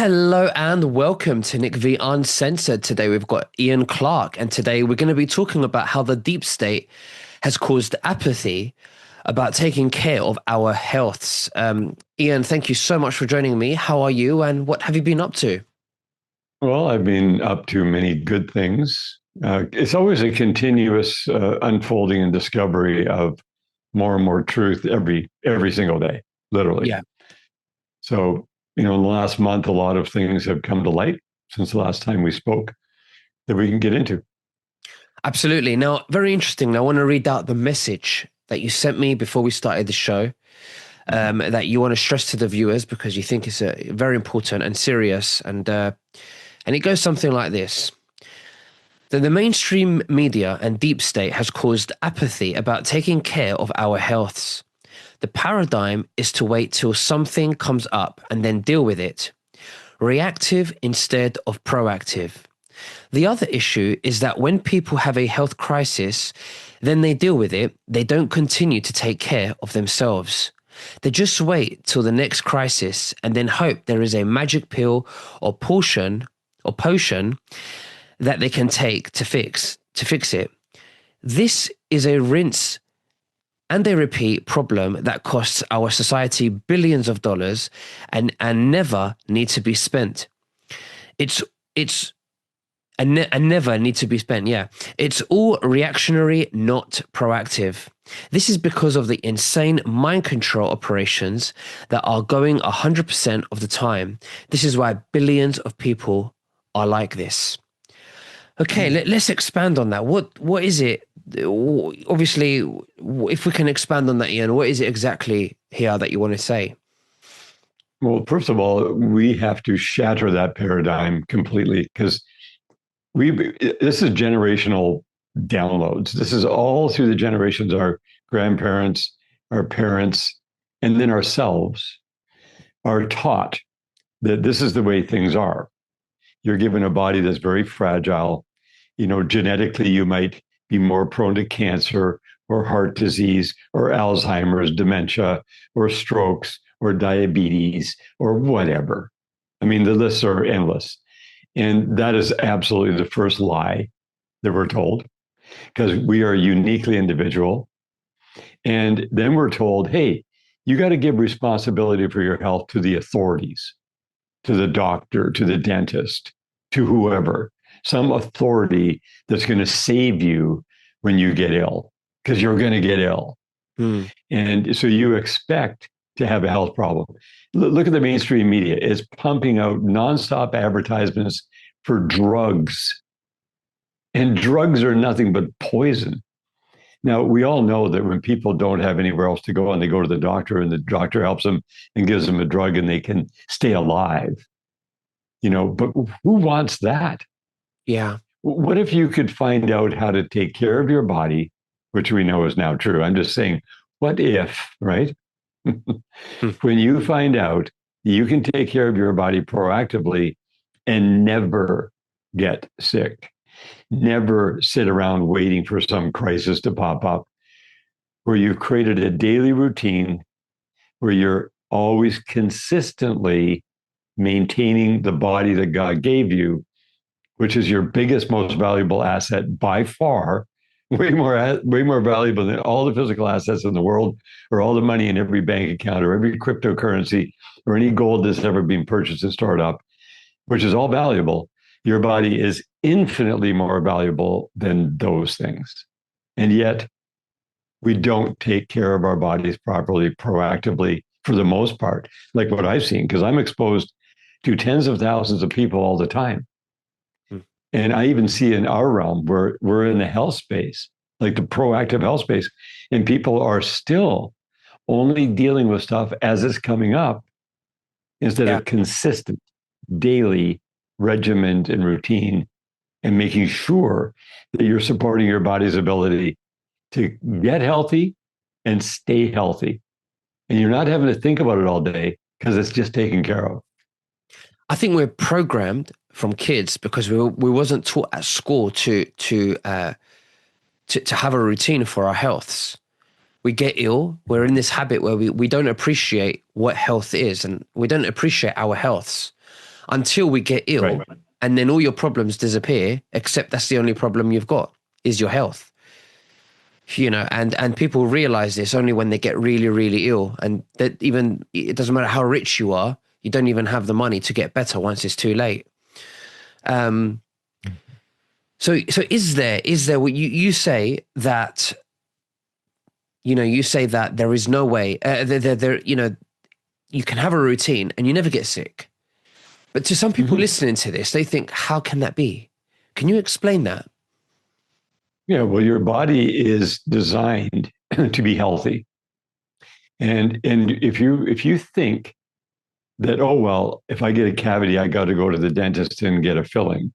Hello and welcome to Nick V Uncensored. Today we've got Ian Clark, and today we're going to be talking about how the deep state has caused apathy about taking care of our healths. Ian, thank you so much for joining me. How are you, and what have you been up to? Well, I've been up to many good things. It's always a continuous unfolding and discovery of more and more truth every single day, literally. Yeah, So, in the last month, a lot of things have come to light since the last time we spoke that we can get into. absolutely. Now, very interesting. I want to read out the message that you sent me before we started the show. That you want to stress to the viewers because you think it's very important and serious, and it goes something like this. The mainstream media and deep state has caused apathy about taking care of our healths. The paradigm is to wait till something comes up and then deal with it. Reactive instead of proactive. The other issue is that when people have a health crisis, then they deal with it. They don't continue to take care of themselves. They just wait till the next crisis and then hope there is a magic pill or potion that they can take to fix it. This is a rinse and a repeat problem that costs our society billions of dollars and never need to be spent. It's and never need to be spent. Yeah, it's all reactionary, not proactive. This is because of the insane mind control operations that are going 100% of the time. This is why billions of people are like this. Okay, let's expand on that. What is it? Obviously, if we can expand on that, Ian, what is it exactly here that you want to say? Well, first of all, we have to shatter that paradigm completely because we this is generational downloads. This is all through the generations, our grandparents, our parents, and then ourselves are taught that this is the way things are. You're given a body that's very fragile. Genetically, you might be more prone to cancer or heart disease or Alzheimer's, dementia, or strokes or diabetes or whatever. I mean, the lists are endless. And that is absolutely the first lie that we're told because we are uniquely individual. And then we're told, hey, you got to give responsibility for your health to the authorities, to the doctor, to the dentist, to whoever, some authority that's going to save you when you get ill, because you're going to get ill. Hmm. And so you expect to have a health problem. Look at the mainstream media. It's pumping out nonstop advertisements for drugs. And drugs are nothing but poison. Now, we all know that when people don't have anywhere else to go and they go to the doctor and the doctor helps them and gives them a drug and they can stay alive, but who wants that? Yeah. What if you could find out how to take care of your body, which we know is now true? I'm just saying, what if, right? Hmm. When you find out you can take care of your body proactively and never get sick, never sit around waiting for some crisis to pop up, where you've created a daily routine where you're always consistently maintaining the body that God gave you, which is your biggest, most valuable asset by far, way more valuable than all the physical assets in the world, or all the money in every bank account, or every cryptocurrency, or any gold that's ever been purchased and stored up, which is all valuable. Your body is infinitely more valuable than those things. And yet, we don't take care of our bodies properly, proactively, for the most part, like what I've seen, because I'm exposed to tens of thousands of people all the time. Hmm. And I even see in our realm where we're in the health space, like the proactive health space, and people are still only dealing with stuff as it's coming up instead Yeah. of consistent daily regimen and routine and making sure that you're supporting your body's ability to get healthy and stay healthy. And you're not having to think about it all day because it's just taken care of. I think we're programmed from kids because we wasn't taught at school to have a routine for our healths. We get ill. We're in this habit where we don't appreciate what health is, and we don't appreciate our healths. until we get Right. ill, and then all your problems disappear, except that's the only problem you've got is your health. And people realize this only when they get really, really ill, and that even it doesn't matter how rich you are, you don't even have the money to get better once it's too late. So is there what you say that you say that there is no way you can have a routine and you never get sick, but to some people Mhm. listening to this, they think, how can that be? Can you explain that? Yeah, well, your body is designed to be healthy. And if you think that, oh well, if I get a cavity, I got to go to the dentist and get a filling.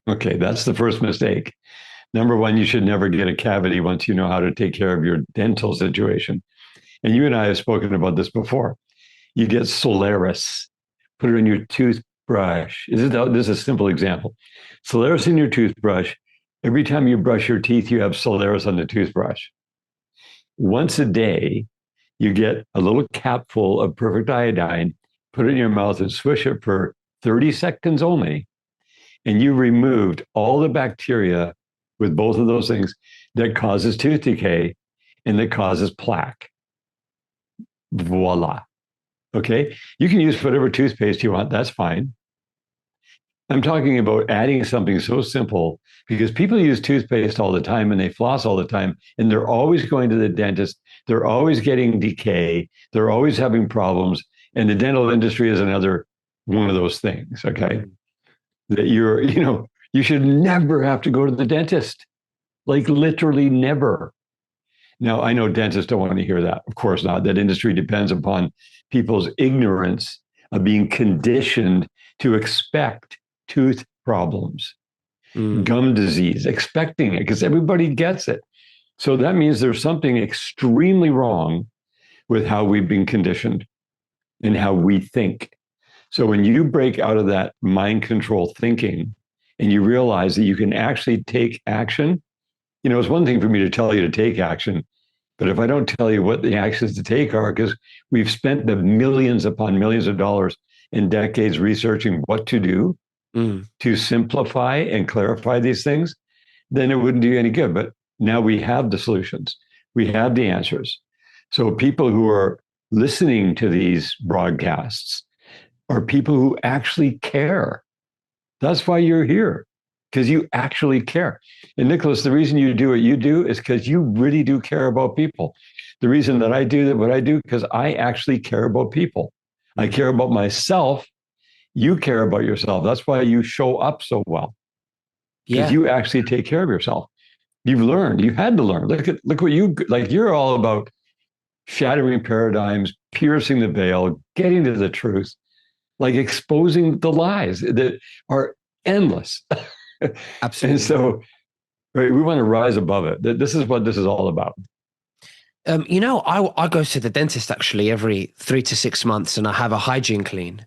Okay, that's the first mistake. Number one, you should never get a cavity once you know how to take care of your dental situation. And you and I have spoken about this before. You get Solaris, put it in your toothbrush. This is a simple example. Solaris in your toothbrush. Every time you brush your teeth, you have Solaris on the toothbrush. Once a day, you get a little capful of perfect iodine, put it in your mouth and swish it for 30 seconds only. And you removed all the bacteria with both of those things that causes tooth decay and that causes plaque. Voila. Okay. You can use whatever toothpaste you want. That's fine. I'm talking about adding something so simple because people use toothpaste all the time and they floss all the time and they're always going to the dentist. They're always getting decay. They're always having problems. And the dental industry is another one of those things. Okay. That you should never have to go to the dentist, like literally never. Now, I know dentists don't want to hear that. Of course not. That industry depends upon people's ignorance of being conditioned to expect tooth problems, Mm. gum disease, expecting it because everybody gets it. So that means there's something extremely wrong with how we've been conditioned and how we think. So when you break out of that mind control thinking and you realize that you can actually take action, it's one thing for me to tell you to take action, but if I don't tell you what the actions to take are, because we've spent the millions upon millions of dollars in decades researching what to do to simplify and clarify these things, then it wouldn't do you any good. But now we have the solutions, we have the answers. So people who are listening to these broadcasts are people who actually care. That's why you're here, because you actually care. And Nicholas, the reason you do what you do is because you really do care about people. The reason that I do what I do, because I actually care about people. I care about myself. You care about yourself. That's why you show up so well, because Yeah. you actually take care of yourself. You've learned. You had to learn. Look what you like. You're all about shattering paradigms, piercing the veil, getting to the truth, like exposing the lies that are endless. And Absolutely. so, right, we want to rise above it. This is what this is all about. I go to the dentist actually every 3 to 6 months, and I have a hygiene clean.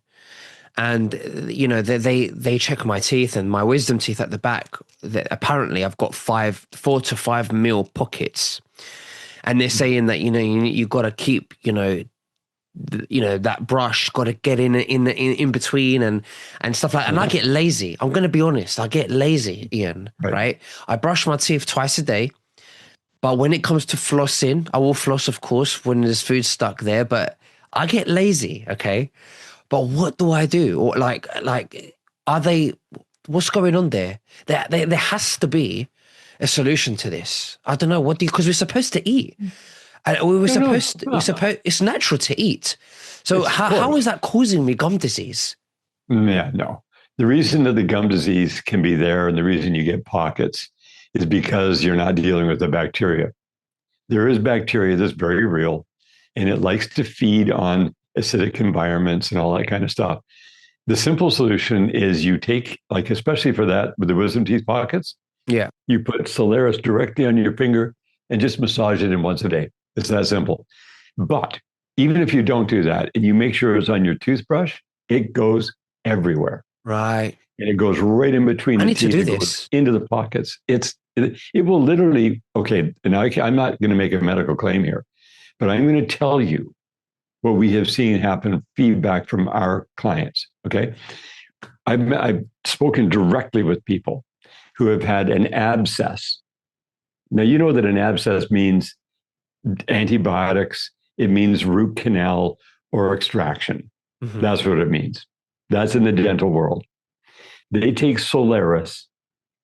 And they check my teeth and my wisdom teeth at the back. That apparently I've got 4 to 5 mil pockets, and they're saying that you got to keep that brush got to get in between and stuff like that. And I get lazy. I'm going to be honest. I get lazy, Ian. Right. Right? I brush my teeth twice a day. But when it comes to flossing, I will floss, of course, when there's food stuck there. But I get lazy, okay? But what do I do? Or are they? What's going on there? There has to be a solution to this. I don't know what do because we're supposed to eat, and we were No, no, supposed we're supposed. It's natural to eat. So it's of how course. is that causing me gum disease? Yeah, no. The reason that the gum disease can be there and the reason you get pockets is because you're not dealing with the bacteria. There is bacteria that's very real and it likes to feed on acidic environments and all that kind of stuff. The simple solution is you take, like, especially for that with the wisdom teeth pockets, Yeah. you put Solaris directly on your finger and just massage it in once a day. It's that simple. But even if you don't do that and you make sure it's on your toothbrush, it goes everywhere. Right. And it goes right in between I the need to teeth. do It goes this. into the pockets. It will literally, okay, and I'm not going to make a medical claim here, but I'm going to tell you what we have seen happen, feedback from our clients. Okay. I've spoken directly with people who have had an abscess. Now, you know that an abscess means antibiotics, it means root canal or extraction. Hmm. That's what it means. That's in the dental world. They take Solaris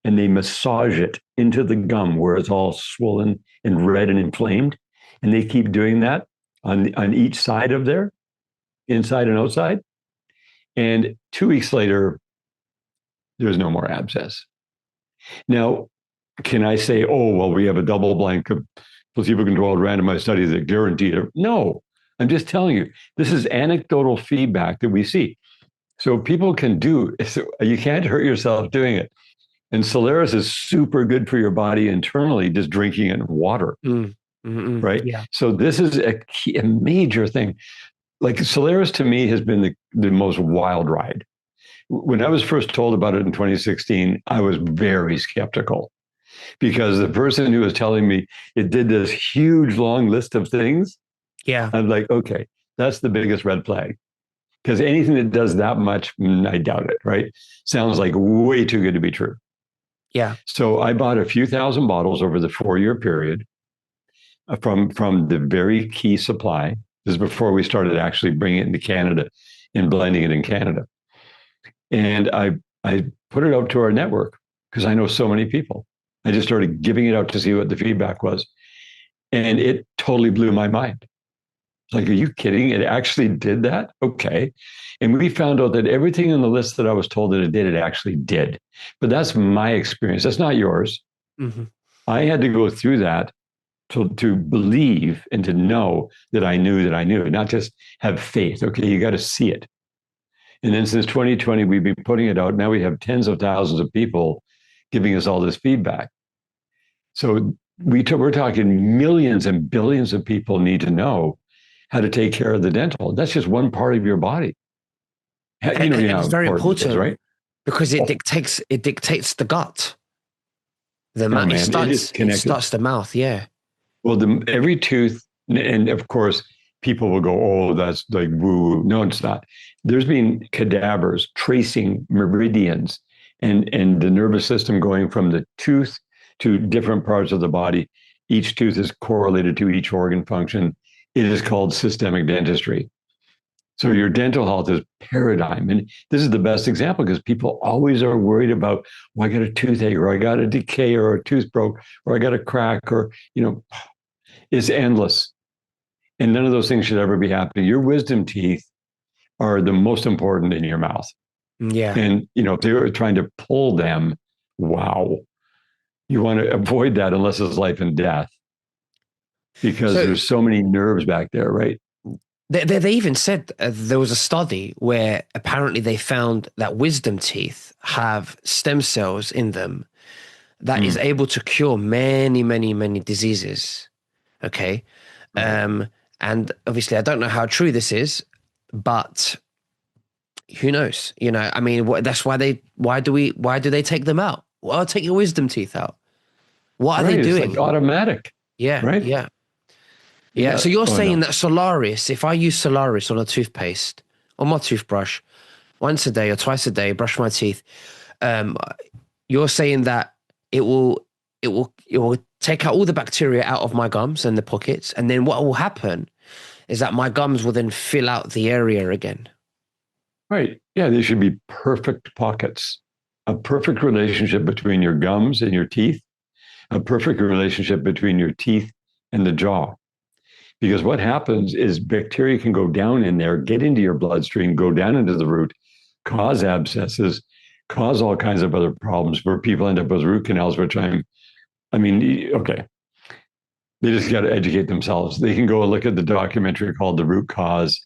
and they massage it into the gum where it's all swollen and red and inflamed. And they keep doing that on each side of there, inside and outside. And 2 weeks later, there's no more abscess. Now, can I say, oh, well, we have a double blind placebo controlled randomized study that guaranteed it? No, I'm just telling you, this is anecdotal feedback that we see. So people can do, you can't hurt yourself doing it. And Solaris is super good for your body internally, just drinking it in water. Mm. Mm-mm. Right. Yeah. So this is a major thing. Like Solaris to me has been the most wild ride. When I was first told about it in 2016, I was very skeptical because the person who was telling me it did this huge long list of things, Yeah. I'm like, okay, that's the biggest red flag. Because anything that does that much, I doubt it, right? Sounds like way too good to be true. Yeah. So I bought a few thousand bottles over the 4-year period from the very key supply. This is before we started actually bringing it into Canada and blending it in Canada. And I put it out to our network because I know so many people. I just started giving it out to see what the feedback was. And it totally blew my mind. It's like, are you kidding? It actually did that? Okay. And we found out that everything on the list that I was told that it did, it actually did. But that's my experience. That's not yours. Mm-hmm. I had to go through that to believe and to know that I knew, not just have faith. Okay, you got to see it. And then since 2020, we've been putting it out. Now we have tens of thousands of people giving us all this feedback. So we're talking millions and billions of people need to know how to take care of the dental. That's just one part of your body. You know And how it's very important it is, important right? because it dictates the gut. Oh It man, it is starts it connected. starts the mouth. Yeah. Well, every tooth, and of course, people will go, "Oh, that's like woo." No, it's not. There's been cadavers tracing meridians and the nervous system going from the tooth to different parts of the body. Each tooth is correlated to each organ function. It is called systemic dentistry. So your dental health is paradigm. And this is the best example because people always are worried about, well, I got a toothache or I got a decay or a tooth broke or I got a crack or, it's endless. And none of those things should ever be happening. Your wisdom teeth are the most important in your mouth. Yeah. And, if they were trying to pull them, wow, you want to avoid that unless it's life and death because So there's so many nerves back there, right? they even said there was a study where apparently they found that wisdom teeth have stem cells in them that is able to cure many, many, many diseases. Okay. Um, and obviously, I don't know how true this is, but who knows? I mean, that's why do they take them out? Well, take your wisdom teeth out. What are they Right. It's like doing? automatic, Yeah, right? yeah, yeah. Yeah. So you're Oh, saying no. that Solaris, if I use Solaris on a toothpaste, on my toothbrush, once a day or twice a day, brush my teeth, um, you're saying that it will take out all the bacteria out of my gums and the pockets, and then what will happen is that my gums will then fill out the area again. Right. Yeah. They should be perfect pockets, a perfect relationship between your gums and your teeth, a perfect relationship between your teeth and the jaw. Because what happens is bacteria can go down in there, get into your bloodstream, go down into the root, cause abscesses, cause all kinds of other problems where people end up with root canals, which I mean, okay, they just got to educate themselves. They can go and look at the documentary called The Root Cause.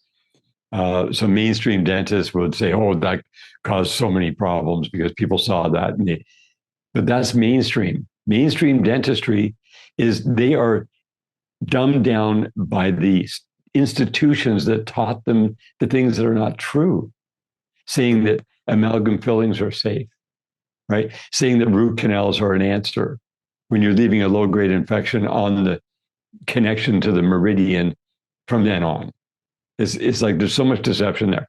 Some mainstream dentists would say, oh, that caused so many problems because people saw that. But that's mainstream. Mainstream dentistry they are dumbed down by the institutions that taught them the things that are not true, saying that amalgam fillings are safe, right? Saying that root canals are an answer when you're leaving a low grade infection on the connection to the meridian from then on. It's like there's so much deception there.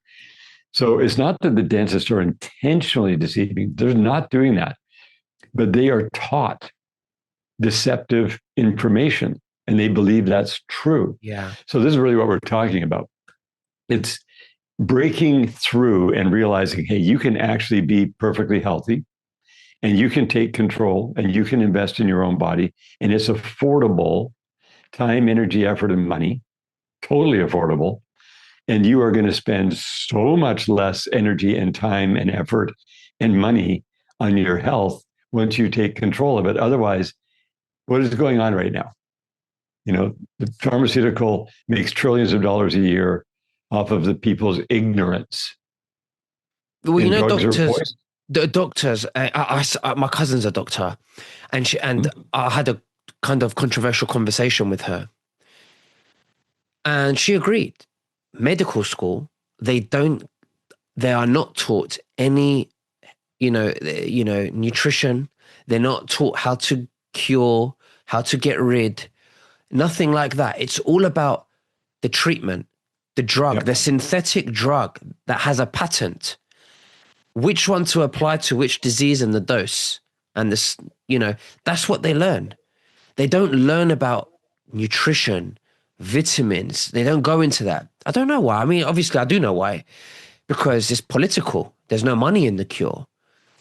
So it's not that the dentists are intentionally deceiving. They're not doing that, but they are taught deceptive information and they believe that's true. Yeah. So this is really what we're talking about. It's breaking through and realizing, hey, you can actually be perfectly healthy and you can take control and you can invest in your own body. And it's affordable time, energy, effort, and money, totally affordable. And you are going to spend so much less energy and time and effort and money on your health once you take control of it. Otherwise, what is going on right now? You know, the pharmaceutical makes trillions of dollars a year off of the people's ignorance. Well, And drugs are doctors, poison. the doctors. My cousin's a doctor, and I had a kind of controversial conversation with her, and she agreed. Medical school, they don't, they are not taught any, nutrition. They're not taught how to cure, how to get rid, nothing like that. It's all about the treatment, the drug, Yep. the synthetic drug that has a patent, which one to apply to which disease and the dose. And this, that's what they learn. They don't learn about nutrition, vitamins. They don't go into that. I don't know why. I mean, obviously, I do know why, because it's political. There's no money in the cure.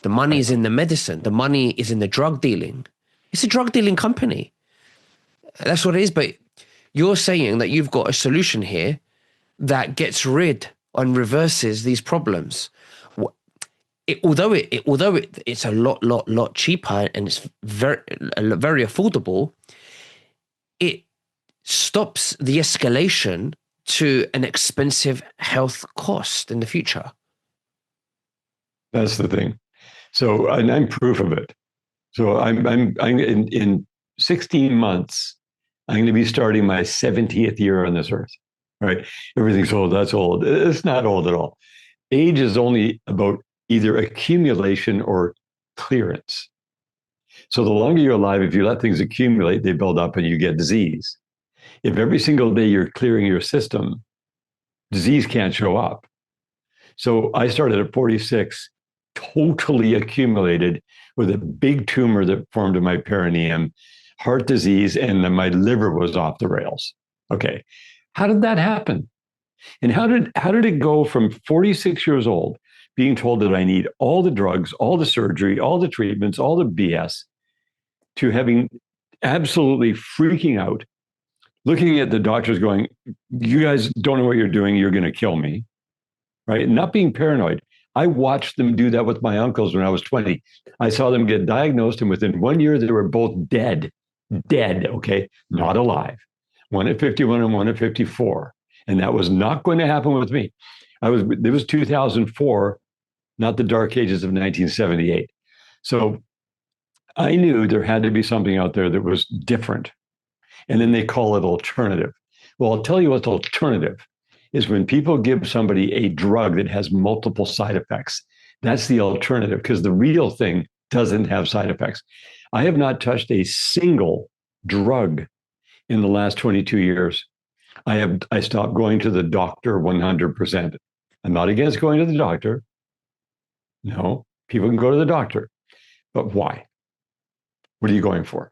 The money Right. is in the medicine. The money is in the drug dealing. It's a drug dealing company. That's what it is. But you're saying that you've got a solution here that gets rid and reverses these problems. It's a lot cheaper and it's very affordable. It stops the escalation to an expensive health cost in the future. That's the thing. So, and I'm proof of it. So I'm in 16 months, I'm going to be starting my 70th year on this earth, right? Everything's old. That's old. It's not old at all. Age is only about either accumulation or clearance. So the longer you're alive, if you let things accumulate, they build up and you get disease. If every single day you're clearing your system, disease can't show up. So I started at 46, totally accumulated with a big tumor that formed in my perineum, heart disease, and then my liver was off the rails. Okay. How did that happen? And how did it go from 46 years old being told that I need all the drugs, all the surgery, all the treatments, all the BS, to having absolutely freaking out, looking at the doctors going, you guys don't know what you're doing, you're going to kill me, right? Not being paranoid. I watched them do that with my uncles when I was 20. I saw them get diagnosed, and within 1 year, they were both dead. Dead, okay? Not alive. One at 51 and one at 54. And that was not going to happen with me. It was 2004, not the dark ages of 1978. So I knew there had to be something out there that was different. And then they call it alternative. Well, I'll tell you what's alternative is when people give somebody a drug that has multiple side effects. That's the alternative because the real thing doesn't have side effects. I have not touched a single drug in the last 22 years. I stopped going to the doctor 100%. I'm not against going to the doctor. No, people can go to the doctor. But why? What are you going for?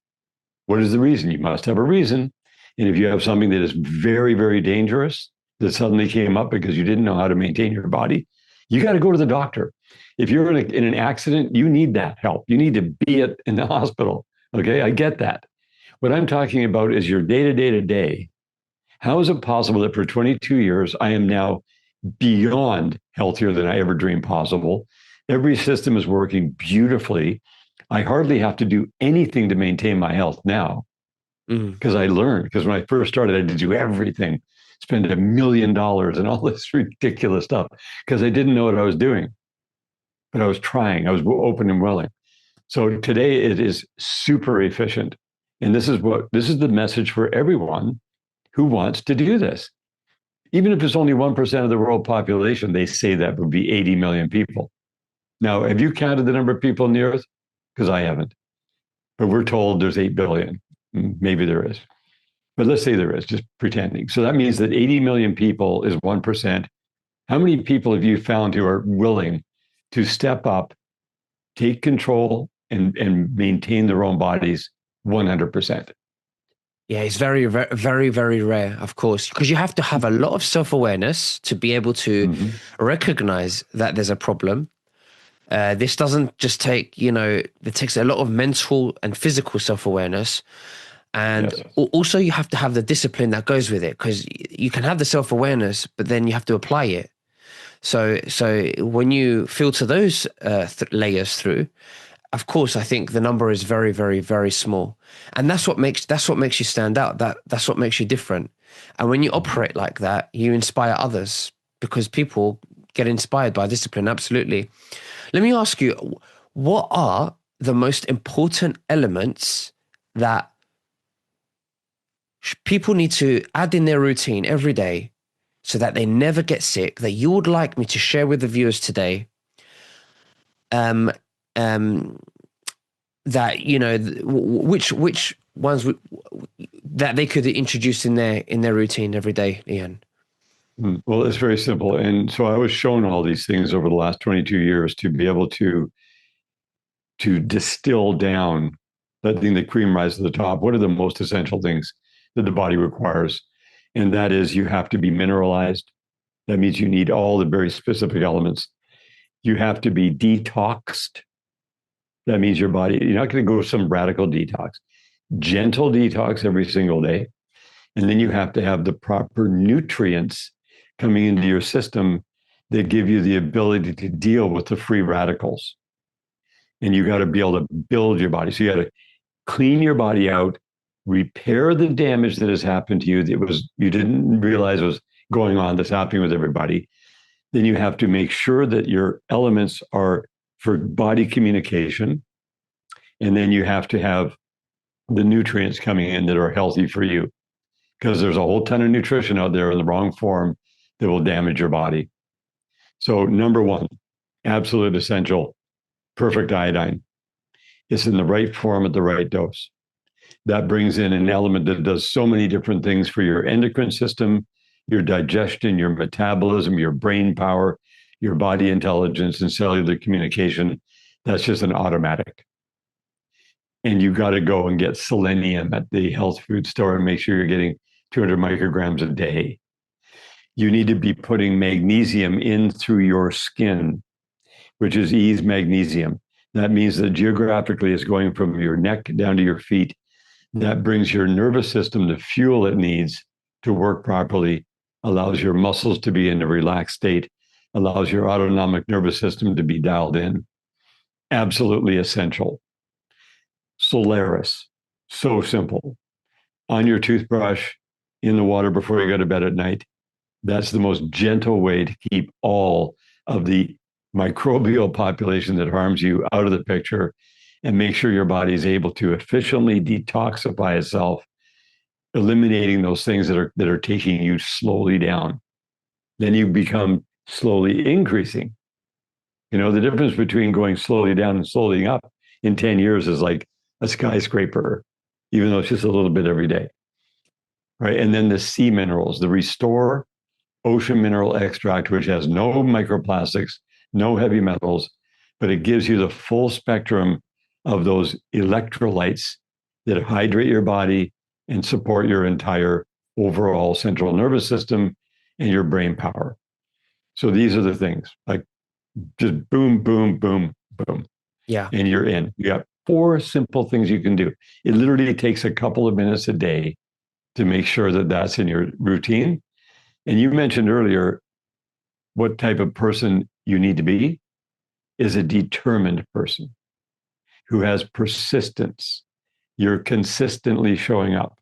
What is the reason? You must have a reason. And if you have something that is very, very dangerous that suddenly came up because you didn't know how to maintain your body, you got to go to the doctor. If you're in an accident, you need that help. You need to be in the hospital. Okay, I get that. What I'm talking about is your day to day to day. How is it possible that for 22 years, I am now beyond healthier than I ever dreamed possible? Every system is working beautifully. I hardly have to do anything to maintain my health now because I learned. Because when I first started, I had to do everything, spend $1 million and all this ridiculous stuff because I didn't know what I was doing. But I was trying, I was open and willing. So today it is super efficient. And this is the message for everyone who wants to do this. Even if it's only 1% of the world population, they say that would be 80 million people. Now, have you counted the number of people on the earth? Because I haven't. But we're told there's 8 billion. Maybe there is. But let's say there is, just pretending. So that means that 80 million people is 1%. How many people have you found who are willing to step up, take control, and maintain their own bodies 100%? Yeah, it's very, very, very, very rare, of course, because you have to have a lot of self-awareness to be able to Mm-hmm. recognize that there's a problem. This doesn't just take, it takes a lot of mental and physical self-awareness. And Yes. also you have to have the discipline that goes with it, because you can have the self-awareness, but then you have to apply it. So when you filter those layers through, of course, I think the number is very, very, very small, and that's what makes you stand out. That's what makes you different. And when you operate like that, you inspire others because people get inspired by discipline. Absolutely. Let me ask you, what are the most important elements that people need to add in their routine every day so that they never get sick, that you would like me to share with the viewers today? Um, um, that which ones that they could introduce in their routine every day, Ian? Well, it's very simple. And so I was shown all these things over the last 22 years to be able to distill down, letting the cream rise to the top. What are the most essential things that the body requires? And that is you have to be mineralized. That means you need all the very specific elements. You have to be detoxed. That means your body, you're not going to go some radical detox, gentle detox every single day. And then you have to have the proper nutrients coming into your system that give you the ability to deal with the free radicals. And you got to be able to build your body. So you got to clean your body out, repair the damage that has happened to you that was you didn't realize was going on, that's happening with everybody. Then you have to make sure that your elements are for body communication. And then you have to have the nutrients coming in that are healthy for you, because there's a whole ton of nutrition out there in the wrong form that will damage your body. So, number one, absolute essential, perfect iodine. It's in the right form at the right dose. That brings in an element that does so many different things for your endocrine system, your digestion, your metabolism, your brain power, your body intelligence, and cellular communication. That's just an automatic. And you got to go and get selenium at the health food store and make sure you're getting 200 micrograms a day. You need to be putting magnesium in through your skin, which is ease magnesium. That means that geographically it's going from your neck down to your feet. That brings your nervous system the fuel it needs to work properly, allows your muscles to be in a relaxed state, allows your autonomic nervous system to be dialed in. Absolutely essential. Solaris, so simple. On your toothbrush, in the water before you go to bed at night. That's the most gentle way to keep all of the microbial population that harms you out of the picture and make sure your body is able to efficiently detoxify itself, eliminating those things that are taking you slowly down. Then you become slowly increasing. The difference between going slowly down and slowly up in 10 years is like a skyscraper, even though it's just a little bit every day. Right. And then the sea minerals, the Restore ocean mineral extract, which has no microplastics, no heavy metals, but it gives you the full spectrum of those electrolytes that hydrate your body and support your entire overall central nervous system and your brain power. So these are the things, like just boom, boom, boom, boom, Yeah, and you're in. You got four simple things you can do. It literally takes a couple of minutes a day to make sure that that's in your routine. And you mentioned earlier what type of person you need to be is a determined person who has persistence. You're consistently showing up.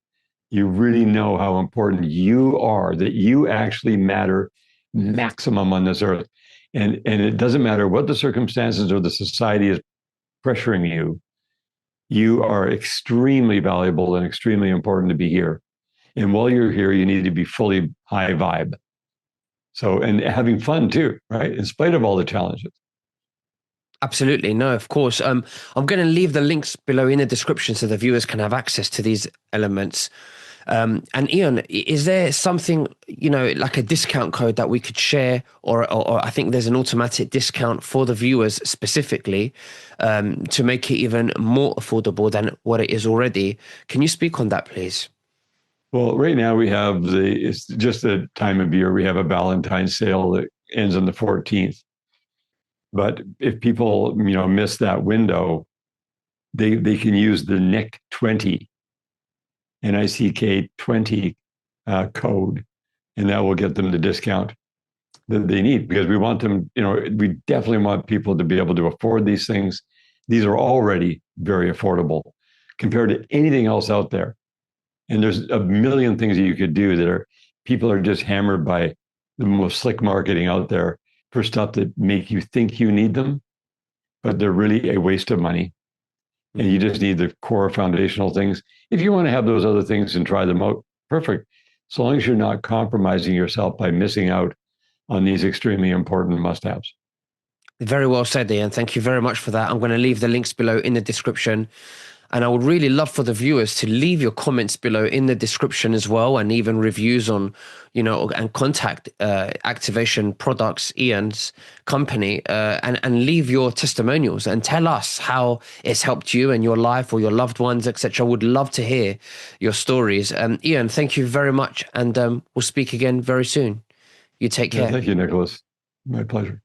You really know how important you are, that you actually matter maximum on this earth. And it doesn't matter what the circumstances or the society is pressuring you. You are extremely valuable and extremely important to be here. And while you're here, you need to be fully high vibe. So, and having fun too, right? In spite of all the challenges. absolutely. No, of course. I'm going to leave the links below in the description so the viewers can have access to these elements. And Ian, is there something, like a discount code that we could share, or I think there's an automatic discount for the viewers specifically, to make it even more affordable than what it is already? Can you speak on that, please? Well, right now it's just the time of year. We have a Valentine's sale that ends on the 14th. But if people, miss that window, they can use the NICK 20, NICK 20 code, and that will get them the discount that they need, because we want them, we definitely want people to be able to afford these things. These are already very affordable compared to anything else out there. And there's a million things that you could do that people are just hammered by the most slick marketing out there for stuff that make you think you need them, but they're really a waste of money. And you just need the core foundational things. If you want to have those other things and try them out, perfect. So long as you're not compromising yourself by missing out on these extremely important must-haves. Very well said, Ian. Thank you very much for that. I'm going to leave the links below in the description. And I would really love for the viewers to leave your comments below in the description as well, and even reviews on, and contact Activation Products, Ian's company, and leave your testimonials and tell us how it's helped you and your life or your loved ones, etc. Would love to hear your stories. Ian, thank you very much, and we'll speak again very soon. You take care. Thank you, Nicholas. My pleasure.